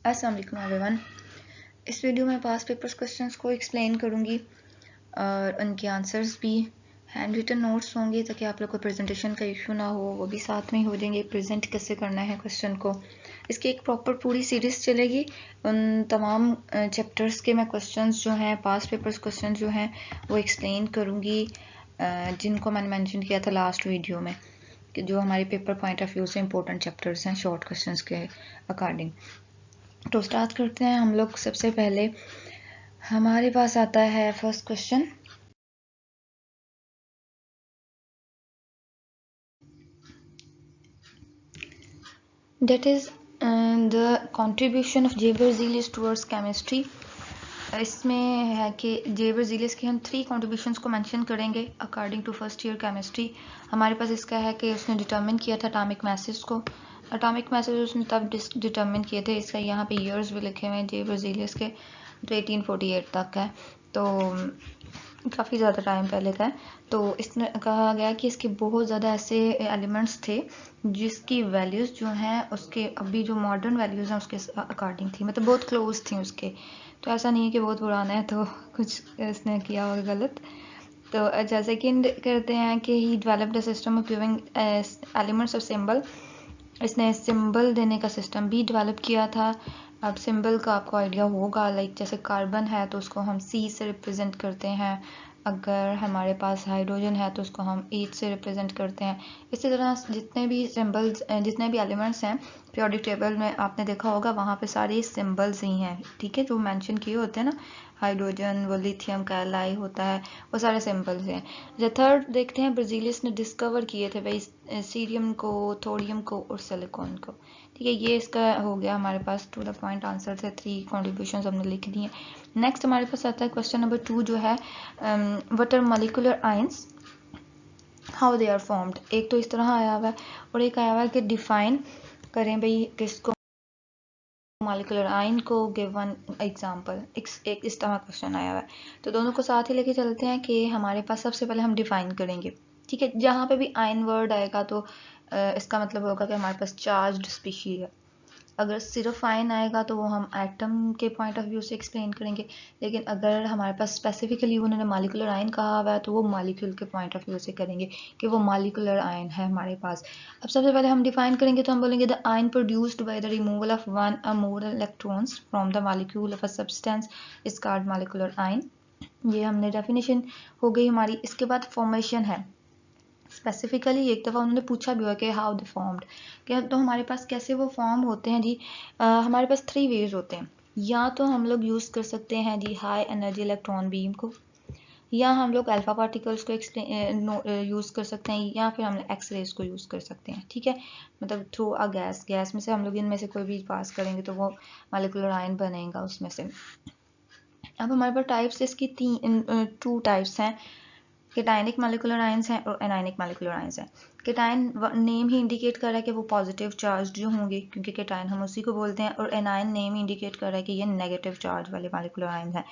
अस्सलाम वालेकुम एवरीवन। इस वीडियो में पास पेपर्स क्वेश्चंस को एक्सप्लेन करूंगी और उनके आंसर्स भी हैंड रिटन नोट्स होंगे ताकि आप लोग को प्रेजेंटेशन का इशू ना हो, वो भी साथ में हो जाएंगे। प्रेजेंट कैसे करना है क्वेश्चन को, इसकी एक प्रॉपर पूरी सीरीज चलेगी। उन तमाम चैप्टर्स के मैं क्वेश्चंस जो हैं, पास पेपर्स क्वेश्चन जो हैं, वो एक्सप्लेन करूँगी जिनको मैंने मैंशन किया था लास्ट वीडियो में कि जो हमारे पेपर पॉइंट ऑफ व्यू से इंपॉर्टेंट चैप्टर्स हैं शॉर्ट क्वेश्चंस के अकॉर्डिंग। तो स्टार्ट करते हैं हम लोग। सबसे पहले हमारे पास आता है first question. That is the contribution of J Berzelius towards chemistry. इसमें है कि जे बर्ज़िलियस की हम 3 कंट्रीब्यूशंस को मेंशन करेंगे according to first year chemistry. हमारे पास इसका है कि उसने डिटरमिन किया था एटॉमिक मैसेज को। एटॉमिक मैसेज उसने तब डिटरमिन किए थे, इसका यहाँ पे ईयर्स भी लिखे हुए हैं जे बर्ज़िलियस के, तो 1848 तक है, तो काफ़ी ज़्यादा टाइम पहले का है। तो इसमें कहा गया कि इसके बहुत ज़्यादा ऐसे एलिमेंट्स थे जिसकी वैल्यूज़ जो हैं उसके अभी जो मॉडर्न वैल्यूज़ हैं उसके अकॉर्डिंग थी, मतलब बहुत क्लोज थी उसके। तो ऐसा नहीं है कि बहुत पुराना है तो कुछ इसने किया होगा गलत। तो जैसे कि करते हैं कि he developed a system of giving elements of symbol. इसने सिंबल देने का सिस्टम भी डेवलप किया था। अब सिंबल का आपको आइडिया होगा, लाइक जैसे कार्बन है तो उसको हम C से रिप्रेजेंट करते हैं, अगर हमारे पास हाइड्रोजन है तो उसको हम H से रिप्रेजेंट करते हैं। इसी तरह जितने भी सिंबल्स, जितने भी एलिमेंट्स हैं पीरियोडिक टेबल में आपने देखा होगा, वहाँ पे सारे सिंबल्स ही हैं, ठीक है, जो मेंशन किए होते हैं ना, हाइड्रोजन, वो लिथियम का एलाई होता है, वो सारे सिंबल्स हैं। जो थर्ड देखते हैं, ब्राज़ीलियस ने डिस्कवर किए थे भाई सीरियम को, थोरियम को और सिलिकॉन को, ठीक है। ये इसका हो गया हमारे पास टू द पॉइंट आंसर थे, 3 कॉन्ट्रीब्यूशन हमने लिख दी हैं। नेक्स्ट हमारे पास आता है क्वेश्चन नंबर 2 जो है what are molecular ions, how they are formed. एक तो इस तरह आया हुआ है और एक आया हुआ है कि डिफाइन करें भाई किसको, मॉलिक्यूलर आयन को, गिव वन एग्जांपल। एक इस तरह क्वेश्चन आया हुआ है, तो दोनों को साथ ही लेके चलते हैं कि हमारे पास सबसे पहले हम डिफाइन करेंगे, ठीक है। जहाँ पे भी आयन वर्ड आएगा तो इसका मतलब होगा कि हमारे पास चार्ज्ड स्पीशीज है। अगर सिर्फ आयन आएगा तो वो हम एटम के पॉइंट ऑफ व्यू से एक्सप्लेन करेंगे, लेकिन अगर हमारे पास स्पेसिफिकली उन्होंने मॉलिक्यूलर आयन कहा हुआ है तो वो मॉलिक्यूल के पॉइंट ऑफ व्यू से करेंगे कि वो मॉलिक्यूलर आयन है हमारे पास। अब सबसे पहले हम डिफाइन करेंगे तो हम बोलेंगे the ion produced by the removal of one or more electrons from the molecule of a substance is called molecular ion. ये हमने डेफिनेशन हो गई हमारी। इसके बाद फॉर्मेशन है। स्पेसिफिकली एक दफ़ा उन्होंने पूछा भी हुआ कि हाउ दे फॉर्म्ड, क्या तो हमारे पास कैसे वो फॉर्म होते हैं जी। हमारे पास 3 वेज होते हैं। या तो हम लोग यूज़ कर सकते हैं जी हाई एनर्जी इलेक्ट्रॉन बीम को, या हम लोग अल्फा पार्टिकल्स को यूज़ कर सकते हैं, या फिर हम एक्स रेज को यूज़ कर सकते हैं, ठीक है। मतलब थ्रू अ गैस में से हम लोग इनमें से कोई भी पास करेंगे तो वो मॉलिक्यूलर आयन बनेगा उसमें से। अब हमारे पास टाइप्स इसकी 2 टाइप्स हैं। केटायनिक मॉलिक्यूलर आयंस हैं और एनायनिक मॉलिक्यूलर आयंस हैं। केटायन नेम ही इंडिकेट कर रहा है कि वो पॉजिटिव चार्ज जो होंगे, क्योंकि केटायन हम उसी को बोलते हैं, और एनायन नेम ही इंडिकेट कर रहा है कि ये नेगेटिव चार्ज वाले मॉलिक्यूलर आयन है।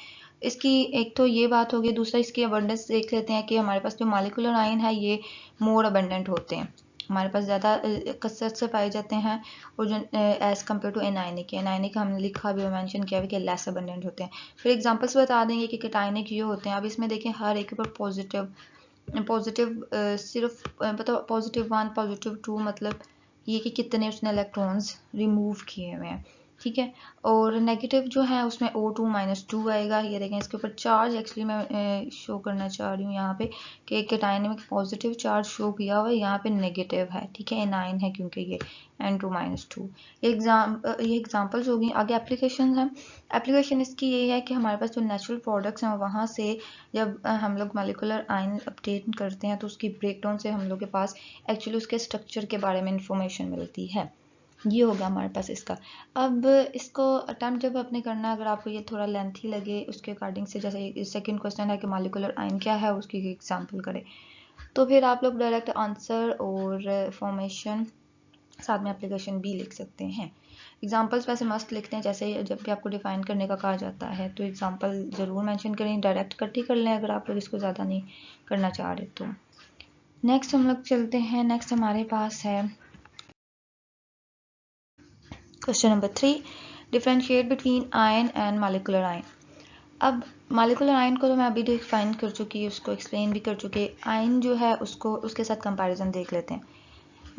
इसकी एक तो ये बात होगी, दूसरा इसकी अबंडेंस देख लेते हैं कि हमारे पास जो मॉलिक्यूलर आयन है ये मोर अबंडेंट होते हैं, हमारे पास ज़्यादा कसरत से पाए जाते हैं, और जो एज़ कम्पेयर टू एनायनिक हमने लिखा भी, मेंशन किया भी कि लेस अबंडेंट होते हैं। फिर एग्जांपल्स बता देंगे कि केटायनिक ये होते हैं। अब इसमें देखें हर एक पर पॉजिटिव सिर्फ मतलब +1 +2 मतलब ये कि कितने उसने इलेक्ट्रॉन्स रिमूव किए हुए हैं, ठीक है। और नेगेटिव जो है उसमें O2 -2 आएगा। ये देखें इसके ऊपर चार्ज एक्चुअली मैं शो करना चाह रही हूँ यहाँ पे कि केटायन में पॉजिटिव चार्ज शो किया हुआ है, यहाँ पे नेगेटिव है, ठीक है, एनायन है क्योंकि ये N2 -2। ये एग्जाम्पल्स होगी। आगे एप्लीकेशन है। एप्लीकेशन इसकी ये है कि हमारे पास जो नेचुरल प्रोडक्ट्स हैं वहाँ से जब हम लोग मॉलिक्यूलर आयन अपडेट करते हैं तो उसकी ब्रेकडाउन से हम लोग के पास एक्चुअली उसके स्ट्रक्चर के बारे में इंफॉर्मेशन मिलती है। ये होगा हमारे पास इसका। अब इसको अटैम्प्ट जब आपने करना, अगर आपको ये थोड़ा लेंथी लगे उसके अकॉर्डिंग से, जैसे सेकंड क्वेश्चन है कि मॉलिक्यूलर आयन क्या है, उसकी एग्जांपल करें, तो फिर आप लोग डायरेक्ट आंसर और फॉर्मेशन साथ में एप्लीकेशन भी लिख सकते हैं। एग्जांपल्स वैसे मस्त लिखते हैं, जैसे जब भी आपको डिफाइन करने का कहा जाता है तो एग्जांपल ज़रूर मेंशन करें, डायरेक्ट इकट्ठी कर लें अगर आप लोग इसको ज़्यादा नहीं करना चाह रहे तो। नेक्स्ट हम लोग चलते हैं। नेक्स्ट हमारे पास है question number 3। Differentiate between ion and molecular ion. अब मॉलिक्यूलर आयन को तो मैं अभी डिफाइन कर चुकी हूँ, उसको एक्सप्लेन भी कर चुकी है। आयन जो है उसको उसके साथ कंपैरिजन देख लेते हैं।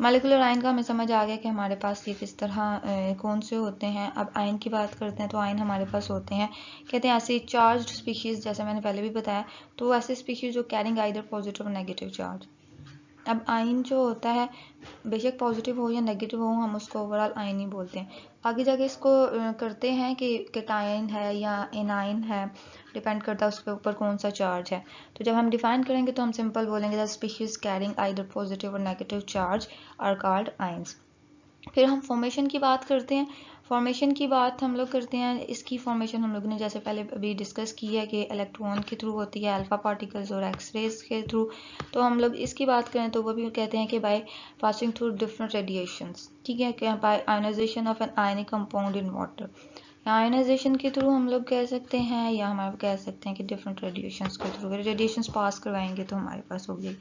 मॉलिक्यूलर आयन का हमें समझ आ गया कि हमारे पास ये किस तरह कौन से होते हैं। अब आयन की बात करते हैं तो आयन हमारे पास होते हैं, कहते हैं ऐसे चार्ज्ड स्पीशीज़, जैसे मैंने पहले भी बताया, तो ऐसे स्पीशीज़ जो carrying either positive or negative charge. अब आयन जो होता है बेशक पॉजिटिव हो या नेगेटिव हो, हम उसको ओवरऑल आयन ही बोलते हैं। आगे जाके इसको करते हैं कि कैटायन है या एनायन है, डिपेंड करता है उसके ऊपर कौन सा चार्ज है। तो जब हम डिफाइन करेंगे तो हम सिंपल बोलेंगे that species carrying either positive or negative charge are called ions. फिर हम फॉर्मेशन की बात करते हैं। फॉर्मेशन की बात हम लोग करते हैं, इसकी फॉर्मेशन हम लोगों ने जैसे पहले अभी डिस्कस की है कि इलेक्ट्रॉन के थ्रू होती है, अल्फा पार्टिकल्स और एक्सरेज के थ्रू। तो हम लोग इसकी बात करें तो वो भी कहते हैं कि by passing through different radiations, ठीक है, कि by ionisation of an ionic compound in water. Ionisation के थ्रू हम लोग कह सकते हैं, या हम कह सकते हैं कि डिफरेंट रेडिएशंस के थ्रू रेडिएशंस पास करवाएंगे तो हमारे पास होगी।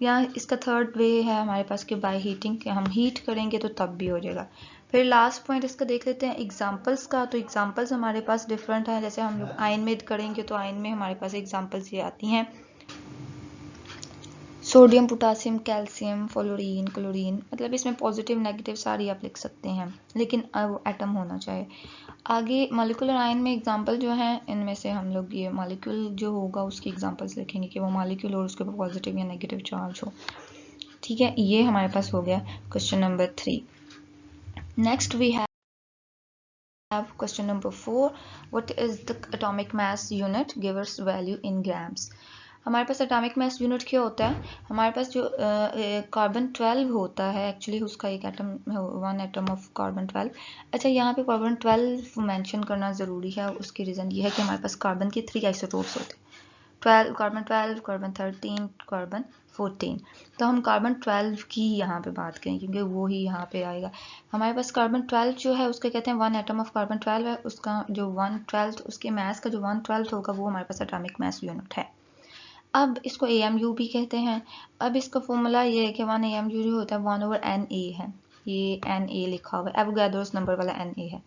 या इसका थर्ड वे है हमारे पास कि बाय हीटिंग, कि हम हीट करेंगे तो तब भी हो जाएगा। फिर लास्ट पॉइंट इसका देख लेते हैं एग्जांपल्स का। तो एग्जांपल्स हमारे पास डिफरेंट है, जैसे हम लोग आयन में करेंगे तो आयन में हमारे पास एग्जांपल्स ये आती हैं, sodium, potassium, calcium, fluorine, chlorine. मतलब इसमें पॉजिटिव नेगेटिव सारी आप लिख सकते हैं, लेकिन वो एटम होना चाहिए। आगे मॉलिक्यूलर आयन में एग्जांपल जो हैं, इनमें से हम लोग ये मॉलिक्यूल जो होगा उसकी एग्जांपल्स लिखेंगे कि वो मॉलिक्यूल और उसके ऊपर पॉजिटिव या नेगेटिव चार्ज हो, ठीक है। ये हमारे पास हो गया question number 3। Next we have question number 4, what is the atomic mass unit, give us value in grams. हमारे पास एटॉमिक मास यूनिट क्या होता है, हमारे पास जो कार्बन 12 होता है, एक्चुअली उसका एक atom, one atom of carbon 12। अच्छा, यहाँ पे कार्बन 12 मेंशन करना ज़रूरी है, उसकी रीज़न ये है कि हमारे पास कार्बन के 3 आइसोटोप्स होते हैं, 12, कार्बन 12, कार्बन 13, कार्बन 14। तो हम कार्बन 12 की यहाँ पे बात करें क्योंकि वो ही यहाँ पे आएगा। हमारे पास कार्बन 12 जो है उसके कहते हैं वन एटम ऑफ कार्बन 12 है, उसका जो 1/12 उसके मास का जो 1/12 होगा वो हमारे पास एटॉमिक मास यूनिट है। अब इसको AMU भी कहते हैं। अब इसका फॉर्मूला ये है कि 1 AMU जो होता है 1/NA है, ये NA लिखा हुआ है, एवोगाड्रोस नंबर वाला NA है।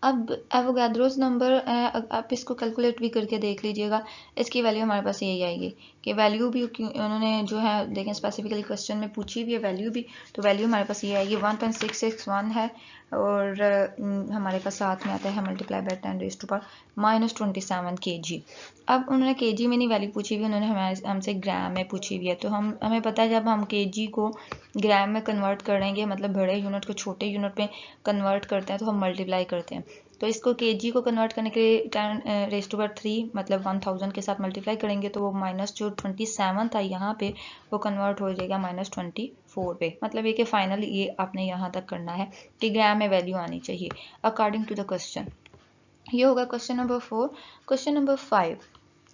अब एवोगाड्रोस नंबर आप इसको कैलकुलेट भी करके देख लीजिएगा, इसकी वैल्यू हमारे पास यही आएगी कि वैल्यू भी उन्होंने जो है देखें स्पेसिफिकली क्वेश्चन में पूछी भी है वैल्यू भी, तो वैल्यू हमारे पास ये आएगी 1.661 है, और हमारे पास साथ में आता है मल्टीप्लाई बाय 10⁻⁻27 kg। अब उन्होंने kg में नहीं वैल्यू पूछी हुई, उन्होंने हमसे ग्राम में पूछी हुई है। तो हमें पता है जब हम kg को ग्राम में कन्वर्ट करेंगे, मतलब बड़े यूनिट को छोटे यूनिट में कन्वर्ट करते हैं तो हम मल्टीप्लाई करते हैं। तो इसको kg को कन्वर्ट करने के लिए 10⁻³ मतलब 1000 के साथ मल्टीप्लाई करेंगे तो वो माइनस जो 27 था यहाँ पे वो कन्वर्ट हो जाएगा -24 पे। मतलब ये कि फाइनल ये आपने यहाँ तक करना है कि ग्राम में वैल्यू आनी चाहिए अकॉर्डिंग टू द क्वेश्चन। ये होगा क्वेश्चन नंबर 4। क्वेश्चन नंबर 5,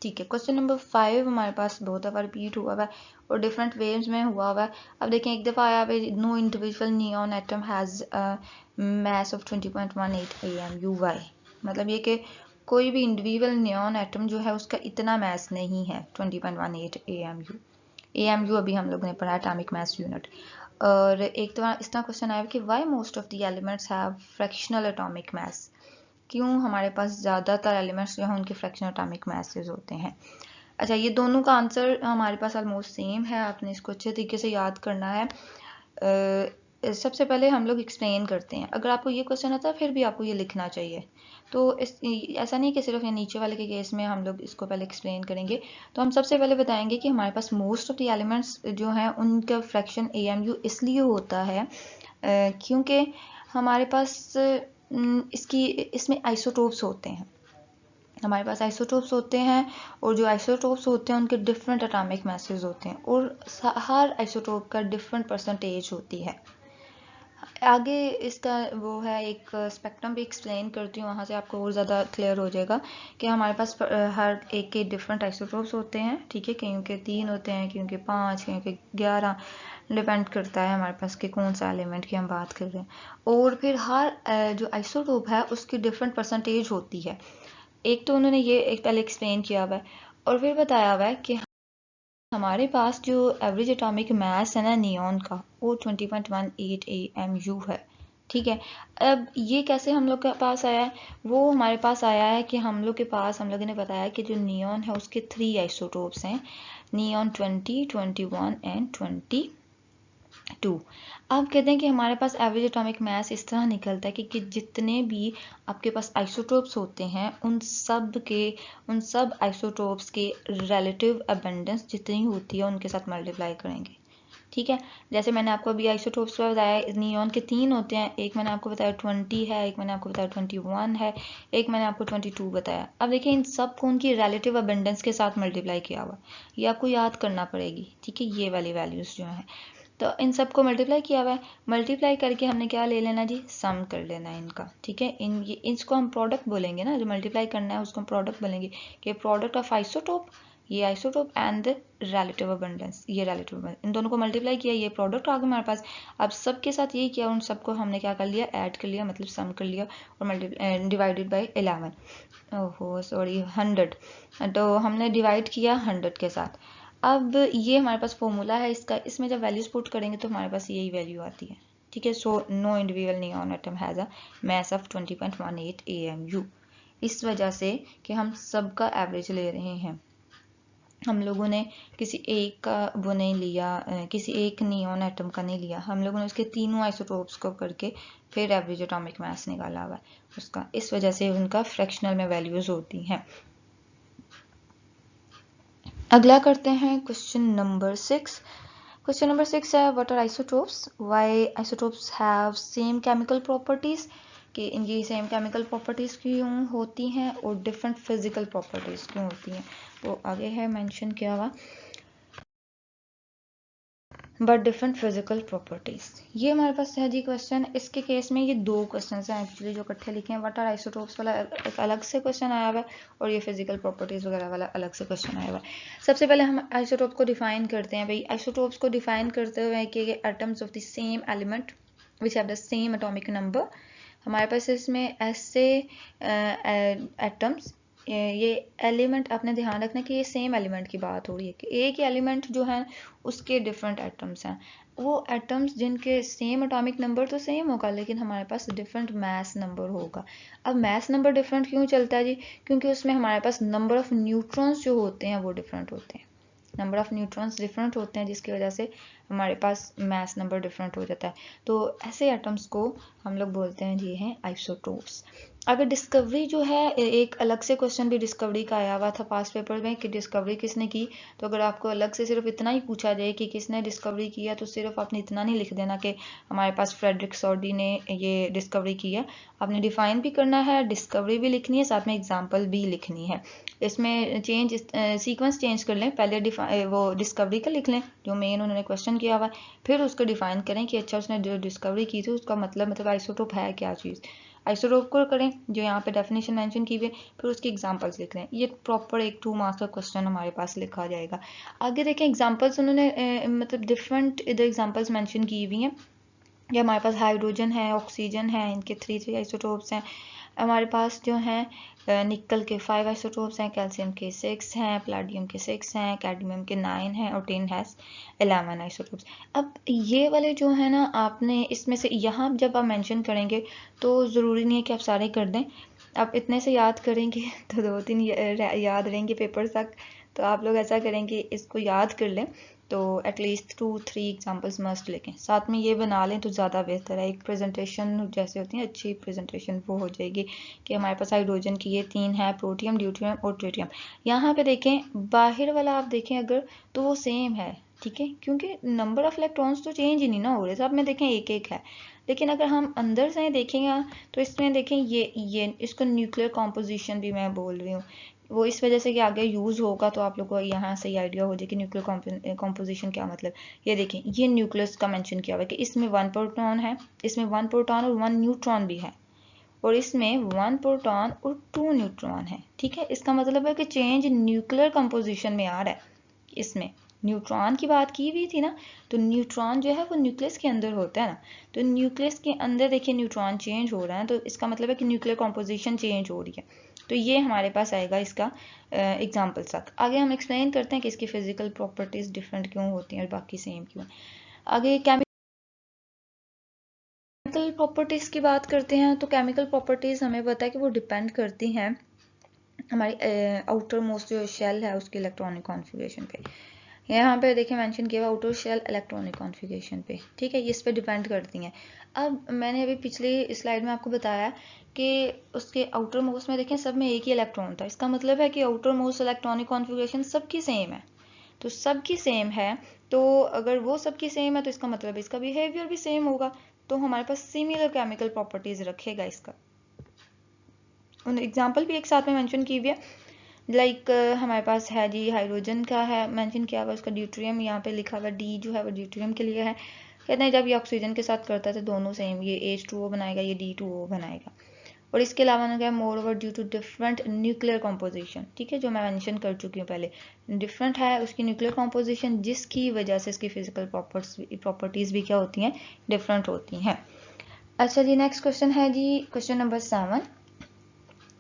ठीक है, क्वेश्चन नंबर 5 हमारे पास बहुत दफ़ा रिपीट हुआ है और डिफरेंट वेव्स में हुआ हुआ है। अब देखें, एक दफ़ा आया है no individual neon atom has mass of 20.18 AMU/। मतलब ये कि कोई भी इंडिविजुअल नियॉन एटम जो है उसका इतना मास नहीं है 20.18 AMU। AMU अभी हम लोगों ने पढ़ा एटॉमिक मास यूनिट। और एक दफ़ा इस तरह क्वेश्चन आया कि why most of the elements have fractional atomic mass, क्यों हमारे पास ज़्यादातर एलिमेंट्स जो हैं उनके फ्रैक्शनल एटॉमिक मासेस होते हैं। अच्छा, ये दोनों का आंसर हमारे पास ऑलमोस्ट सेम है, आपने इसको अच्छे तरीके से याद करना है। सबसे पहले हम लोग एक्सप्लेन करते हैं, अगर आपको ये क्वेश्चन आता है फिर भी आपको ये लिखना चाहिए। तो ऐसा नहीं कि सिर्फ ये नीचे वाले के केस में हम लोग इसको पहले एक्सप्लेन करेंगे। तो हम सबसे पहले बताएंगे कि हमारे पास मोस्ट ऑफ द एलिमेंट्स जो हैं उनका फ्रैक्शन AMU इसलिए होता है क्योंकि हमारे पास इसमें आइसोटोप्स होते हैं, हमारे पास आइसोटोप्स होते हैं, और जो आइसोटोप्स होते हैं उनके डिफरेंट एटॉमिक मासेस होते हैं और हर आइसोटोप का डिफरेंट परसेंटेज होती है। आगे इसका वो है एक स्पेक्ट्रम भी एक्सप्लेन करती हूँ, वहाँ से आपको और ज़्यादा क्लियर हो जाएगा कि हमारे पास हर एक के डिफरेंट आइसोटोप्स होते हैं, ठीक है, कहीं के 3 होते हैं, कहीं के 5, कहीं के 11, डिपेंड करता है हमारे पास कि कौन सा एलिमेंट की हम बात कर रहे हैं। और फिर हर जो आइसोटोप है उसकी डिफरेंट परसेंटेज होती है। एक तो उन्होंने ये एक पहले एक्सप्लेन किया हुआ है और फिर बताया हुआ है कि हमारे पास जो एवरेज एटॉमिक मास है ना नियॉन का, वो 20.18 AMU है, ठीक है। अब ये कैसे हम लोग के पास आया है, वो हमारे पास आया है कि हम लोगों ने बताया कि जो नियॉन है उसके 3 आइसोटोप्स हैं, नियॉन 20, 21 एंड 22। अब कहते हैं कि हमारे पास एवरेज एटॉमिक मास इस तरह निकलता है कि जितने भी आपके पास आइसोटोप्स होते हैं उन सब आइसोटोप्स के रिलेटिव अबंडेंस जितनी होती है उनके साथ मल्टीप्लाई करेंगे। ठीक है, जैसे मैंने आपको अभी आइसोटोप्स पर बताया, नियॉन के 3 होते हैं, एक मैंने आपको बताया 20 है, एक मैंने आपको बताया 21 है, एक मैंने आपको 22 बताया। अब देखिए इन सब को उनकी रिलेटिव अबंडेंस के साथ मल्टीप्लाई किया हुआ, ये आपको याद करना पड़ेगी। ठीक है, ये वाली वैल्यूज जो है, तो इन सबको मल्टीप्लाई किया हुआ है, मल्टीप्लाई करके हमने क्या ले लेना जी, सम कर लेना है इनका। ठीक है, इसको हम प्रोडक्ट बोलेंगे ना, जो मल्टीप्लाई करना है उसको हम प्रोडक्ट बोलेंगे कि प्रोडक्ट ऑफ आइसोटोप, ये isotope and the relative abundance, ये रिलेटिव अबंडेंस, इन दोनों को मल्टीप्लाई किया, ये प्रोडक्ट आ गया हमारे पास। अब सबके साथ यही किया, उन सबको हमने क्या कर लिया, ऐड कर लिया, मतलब सम कर लिया और डिवाइडेड बाई 11, ओहो सॉरी 100, तो हमने डिवाइड किया 100 के साथ। अब ये हमारे पास फॉर्मूला है इसका, इसमें जब वैल्यूज पुट करेंगे तो हमारे पास यही वैल्यू आती है। ठीक है, so no individual neon atom has a mass of 20.18 AMU, इस वजह से कि हम सबका एवरेज ले रहे हैं, हम लोगों ने किसी एक का वो नहीं लिया, किसी एक नियॉन एटम का नहीं लिया, हम लोगों ने उसके तीनों आइसोटोप्स को करके फिर एवरेज एटॉमिक मास निकाला हुआ है उसका, इस वजह से उनका फ्रैक्शनल में वैल्यूज होती हैं। अगला करते हैं क्वेश्चन नंबर 6। क्वेश्चन नंबर 6 है what are isotopes, why isotopes have same chemical properties, कि इनकी सेम केमिकल प्रॉपर्टीज क्यों होती हैं और डिफरेंट फिजिकल प्रॉपर्टीज क्यों होती हैं, वो आगे है मेंशन किया हुआ, बट डिफरेंट फिजिकल प्रॉपर्टीज। ये हमारे पास है जी क्वेश्चन। इसके केस में ये 2 क्वेश्चन हैं एक्चुअली जो इकट्ठे लिखे हैं, व्हाट आर आइसोटोप्स वाला एक अलग से क्वेश्चन आया हुआ है और ये फिजिकल प्रॉपर्टीज वगैरह वाला अलग से क्वेश्चन आया हुआ है। सबसे पहले हम आइसोटोप को डिफाइन करते हैं भाई, आइसोटोप्स को डिफाइन करते हुए कि atoms of the same element which have the same atomic number. हमारे पास इसमें ऐसे एटम्स, ये एलिमेंट आपने ध्यान रखना कि ये सेम एलिमेंट की बात हो रही है कि एक ही एलिमेंट जो है उसके डिफरेंट एटम्स हैं, वो एटम्स जिनके सेम एटॉमिक नंबर तो सेम होगा लेकिन हमारे पास डिफरेंट मास नंबर होगा। अब मास नंबर डिफरेंट क्यों चलता है जी, क्योंकि उसमें हमारे पास नंबर ऑफ न्यूट्रॉन्स जो होते हैं वो डिफरेंट होते हैं, नंबर ऑफ न्यूट्रॉन्स डिफरेंट होते हैं जिसकी वजह से हमारे पास मास नंबर डिफरेंट हो जाता है। तो ऐसे एटम्स को हम लोग बोलते हैं ये हैं आइसोटोप्स। अगर डिस्कवरी जो है, एक अलग से क्वेश्चन भी डिस्कवरी का आया हुआ था पास्ट पेपर में कि डिस्कवरी किसने की, तो अगर आपको अलग से सिर्फ इतना ही पूछा जाए कि किसने डिस्कवरी किया तो सिर्फ आपने इतना नहीं लिख देना कि हमारे पास फ्रेडरिक सॉर्डी ने ये डिस्कवरी की है, आपने डिफाइन भी करना है, डिस्कवरी भी लिखनी है, साथ में एग्जाम्पल भी लिखनी है। इसमें चेंज सीक्वेंस चेंज कर लें, पहले वो डिस्कवरी का लिख लें जो मेन उन्होंने क्वेश्चन किया हुआ है, फिर उसको डिफाइन करें कि अच्छा उसने जो डिस्कवरी की थी उसका मतलब आइसोटोप है क्या चीज़, आइसोटोप को करें जो यहाँ पे डेफिनेशन मेंशन की हुई है, फिर उसकी एग्जांपल्स लिख लें। ये प्रॉपर एक 2 मार्क्स का क्वेश्चन हमारे पास लिखा जाएगा। आगे देखें एग्जांपल्स उन्होंने मतलब डिफरेंट इधर एग्जांपल्स मेंशन की हुई हैं, ये हमारे पास हाइड्रोजन है, ऑक्सीजन है, इनके 3 आइसोटोप्स हैं, हमारे पास जो हैं निकल के 5 आइसोटोप्स हैं, कैल्शियम के 6 हैं, प्लेटिनम के 6 हैं, कैडमियम के 9 हैं और टिन हैज़ 11 आइसोटोप्स। अब ये वाले जो है ना, आपने इसमें से यहाँ जब आप मेंशन करेंगे तो ज़रूरी नहीं है कि आप सारे कर दें, आप इतने से याद करेंगे तो 2-3 याद रहेंगे पेपर तक, तो आप लोग ऐसा करेंगे इसको याद कर लें, तो एटलीस्ट 2-3 एग्जांपल्स मस्ट लिखें, साथ में ये बना लें तो ज़्यादा बेहतर है। एक प्रेजेंटेशन जैसे होती है अच्छी प्रेजेंटेशन वो हो जाएगी कि हमारे पास हाइड्रोजन की ये 3 है, प्रोटियम, ड्यूटेरियम और ट्रिटियम। यहाँ पे देखें बाहर वाला आप देखें अगर तो वो सेम है, ठीक है, क्योंकि नंबर ऑफ इलेक्ट्रॉन्स तो चेंज ही नहीं ना हो रहे, सब में देखें एक एक है, लेकिन अगर हम अंदर से देखेंगे तो इसमें देखें ये इसको न्यूक्लियर कॉम्पोजिशन भी मैं बोल रही हूँ, वो इस वजह से कि आगे यूज़ होगा तो आप लोग को यहाँ से आइडिया हो जाए कि न्यूक्लियर कॉम्पोजिशन क्या मतलब। ये देखें ये न्यूक्लियस का मेंशन किया हुआ है कि इसमें 1 प्रोटॉन है, इसमें 1 प्रोटॉन और 1 न्यूट्रॉन भी है, और इसमें 1 प्रोटॉन और 2 न्यूट्रॉन है। ठीक है, इसका मतलब है कि चेंज न्यूक्लियर कंपोजिशन में आ रहा है। इसमें न्यूट्रॉन की बात की हुई थी ना, तो न्यूट्रॉन जो है वो न्यूक्लियस के अंदर होता है ना, तो न्यूक्लियस के अंदर देखिए न्यूट्रॉन चेंज हो रहा है, तो इसका मतलब है कि न्यूक्लियर कॉम्पोजिशन चेंज हो रही है। तो ये हमारे पास आएगा इसका एग्जाम्पल तक। आगे हम एक्सप्लेन करते हैं कि इसकी फिजिकल प्रॉपर्टीज डिफरेंट क्यों होती हैं और बाकी सेम क्यों। आगे केमिकल प्रॉपर्टीज़ की बात करते हैं तो केमिकल प्रॉपर्टीज़ हमें पता है कि वो डिपेंड करती हैं हमारी आउटर मोस्ट जो शेल है उसकी इलेक्ट्रॉनिक कॉन्फ़िगरेशन पे। यहाँ पे देखिए मेंशन किया हुआ आउटर शेल इलेक्ट्रॉनिक कॉन्फ़िगरेशन पे, ठीक है, ये इस पे डिपेंड करती हैं। अब मैंने अभी पिछली स्लाइड में आपको बताया कि उसके आउटर मोस्ट में देखें सब में एक ही इलेक्ट्रॉन था, इसका मतलब है कि आउटर मोस्ट इलेक्ट्रॉनिक कॉन्फ़िगरेशन सबकी सेम है। तो सबकी सेम है, तो अगर वो सबकी सेम है तो इसका मतलब इसका बिहेवियर भी सेम होगा, तो हमारे पास सिमिलर केमिकल प्रॉपर्टीज रखेगा इसका। एग्जाम्पल भी एक साथ में मेंशन की हुई है, लाइक हमारे पास है जी हाइड्रोजन का है मेंशन किया हुआ, उसका ड्यूटेरियम यहाँ पे लिखा हुआ डी जो है वो ड्यूटेरियम के लिए है। कहते हैं जब ये ऑक्सीजन के साथ करता है तो दोनों सेम, ये H2O बनाएगा, ये D2O बनाएगा। और इसके अलावा उन्होंने कहा moreover due to different nuclear composition, ठीक है, जो मैं मेंशन कर चुकी हूँ पहले, डिफरेंट है उसकी न्यूक्लियर कॉम्पोजिशन, जिसकी वजह से इसकी फिजिकल प्रॉपर्टीज भी क्या होती हैं, डिफरेंट होती हैं। अच्छा जी, नेक्स्ट क्वेश्चन है जी question number 7,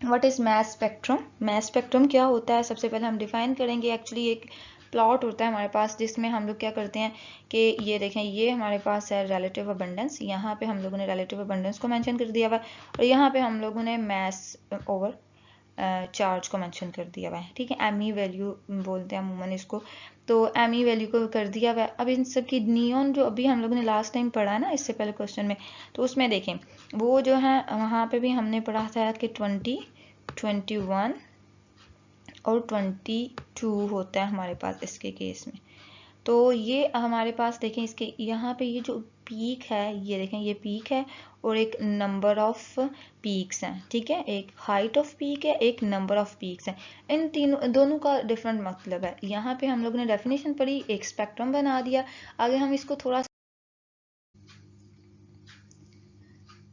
what is mass spectrum. Mass spectrum क्या होता है, सबसे पहले हम डिफाइन करेंगे। एक्चुअली एक प्लॉट होता है हमारे पास जिसमें हम लोग क्या करते हैं कि ये देखें, ये हमारे पास है रिलेटिव अबंडेंस, यहाँ पे हम लोगों ने रिलेटिव अबंडेंस को मेंशन कर दिया हुआ है, और यहाँ पे हम लोगों ने मैस ओवर चार्ज को मेंशन कर दिया हुआ है, ठीक है, एमई वैल्यू बोलते हैं अमूमन इसको, तो एमई वैल्यू को कर दिया हुआ है। अब इन सब की नियॉन जो अभी हम लोगों ने लास्ट टाइम पढ़ा है ना इससे पहले क्वेश्चन में, तो उसमें देखें वो जो है वहाँ पे भी हमने पढ़ा था कि 20, 21 और 22 होता है हमारे पास इसके केस में। तो ये हमारे पास देखें इसके यहाँ पे ये जो पीक है, ये देखें ये पीक है और एक नंबर ऑफ पीक्स हैं, ठीक है, एक हाइट ऑफ पीक है, एक नंबर ऑफ पीक्स हैं। इन तीनों दोनों का डिफरेंट मतलब है। यहाँ पे हम लोगों ने डेफिनेशन पढ़ी, एक स्पेक्ट्रम बना दिया। आगे हम इसको थोड़ा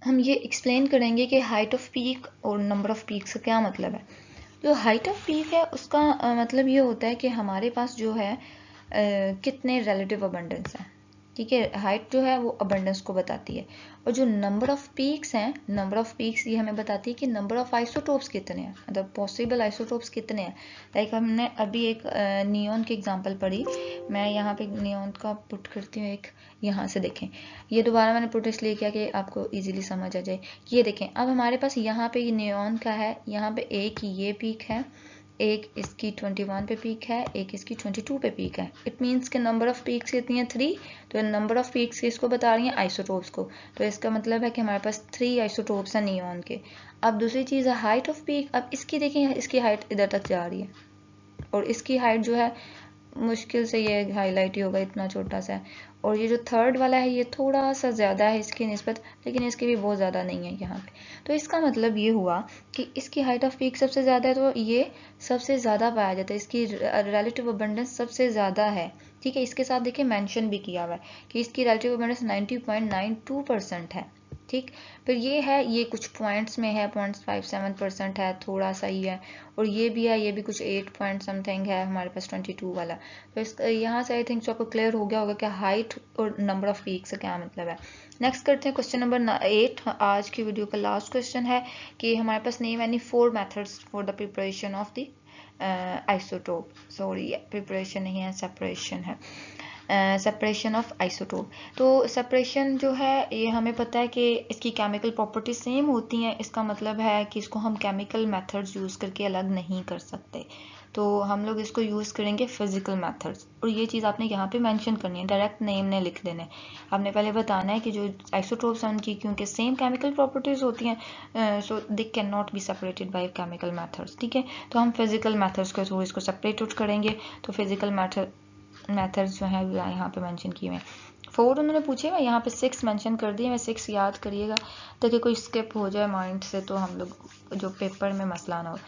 हम ये एक्सप्लेन करेंगे कि हाइट ऑफ पीक और नंबर ऑफ पीक्स का क्या मतलब है। जो हाइट ऑफ पीक है उसका मतलब ये होता है कि हमारे पास जो है कितने रिलेटिव अबंडेंस हैं, ठीक है, हाइट जो है वो अबंडेंस को बताती है। और जो नंबर ऑफ पीक्स हैं, नंबर ऑफ पीक्स ये हमें बताती है कि नंबर ऑफ आइसोटोप्स कितने हैं, मतलब पॉसिबल आइसोटोप्स कितने हैं। लाइक हमने अभी एक नियॉन की एग्जांपल पढ़ी, मैं यहाँ पे नियॉन का पुट करती हूँ एक, यहाँ से देखें, ये दोबारा मैंने पुट इसलिए किया कि आपको इजीली समझ आ जाए। ये देखें अब हमारे पास यहाँ पे ये नियॉन का है, यहाँ पे एक ये पीक है, एक इसकी 21 पे पीक है, एक इसकी 22 पे पीक है। इट मीन्स के नंबर ऑफ पीक्स कितनी है, 3। तो नंबर ऑफ पीक्स किसको बता रही हैं, आइसोटोप्स को। तो इसका मतलब है कि हमारे पास 3 आइसोटोप्स हैं नियॉन के। अब दूसरी चीज़ है हाइट ऑफ पीक। अब इसकी देखें, इसकी हाइट इधर तक जा रही है और इसकी हाइट जो है मुश्किल से ये हाईलाइट ही होगा, इतना छोटा सा है। और ये जो थर्ड वाला है ये थोड़ा सा ज़्यादा है इसकी निस्बत, लेकिन इसकी भी बहुत ज़्यादा नहीं है यहाँ पे। तो इसका मतलब ये हुआ कि इसकी हाइट ऑफ पीक सबसे ज़्यादा है, तो ये सबसे ज़्यादा पाया जाता है, इसकी रिलेटिव अबंडेंस सबसे ज़्यादा है, ठीक है। इसके साथ देखिए मेंशन भी किया हुआ है कि इसकी रिलेटिव अबंडेंस 90.92% है, ठीक। फिर ये है, ये कुछ पॉइंट्स में है, 0.57% है, थोड़ा सा ही है। और ये भी है, ये भी कुछ 8 पॉइंट समथिंग है हमारे पास 22 वाला। तो इस यहाँ से आई थिंक आपको क्लियर हो गया होगा कि हाइट और नंबर ऑफ पीक से क्या मतलब है। नेक्स्ट करते हैं क्वेश्चन नंबर 8, आज की वीडियो का लास्ट क्वेश्चन है कि हमारे पास name any 4 methods for the preparation of the isotope. Sorry, preparation नहीं है, सेपरेशन है, सेपरेशन ऑफ आइसोटोप। तो सेपरेशन जो है ये हमें पता है कि इसकी केमिकल प्रॉपर्टीज सेम होती हैं, इसका मतलब है कि इसको हम केमिकल मेथड्स यूज़ करके अलग नहीं कर सकते, तो हम लोग इसको यूज़ करेंगे फिजिकल मेथड्स। और ये चीज़ आपने यहाँ पे मेंशन करनी है, डायरेक्ट नेम ने लिख देना है। आपने पहले बताना है कि जो आइसोटोप्स हैं उनकी क्योंकि सेम केमिकल प्रॉपर्टीज होती हैं, so they can not be separated by chemical methods, ठीक है। तो हम फिजिकल मेथड्स के थ्रू इसको सेपरेट करेंगे। तो फिजिकल मेथड्स जो है यहाँ पे मेंशन किए हुए हैं। 4 उन्होंने पूछे, मैं यहाँ पे 6 मेंशन कर दिए, मैं 6 याद करिएगा ताकि कोई स्किप हो जाए माइंड से, तो हम लोग जो पेपर में मसला ना हो।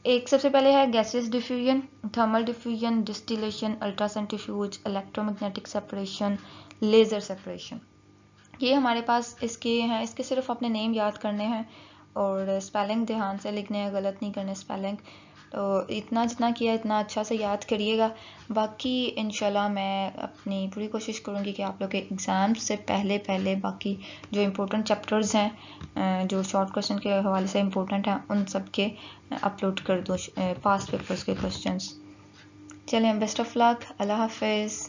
एक सबसे पहले है gases diffusion, thermal diffusion, distillation, ultracentrifuge, electromagnetic separation, laser separation. ये हमारे पास इसके हैं, इसके सिर्फ अपने नेम याद करने हैं और स्पेलिंग ध्यान से लिखने हैं, गलत नहीं करने स्पेलिंग। तो इतना जितना किया इतना अच्छा से याद करिएगा। बाकी इंशाल्लाह मैं अपनी पूरी कोशिश करूँगी कि आप लोग के एग्ज़ाम से पहले बाकी जो इम्पोर्टेंट चैप्टर्स हैं, जो शॉर्ट क्वेश्चन के हवाले से इम्पोर्टेंट हैं, उन सब के अपलोड कर दो पास्ट पेपर्स के क्वेश्चंस। चलें, बेस्ट ऑफ लक, अल्लाह हाफिज़।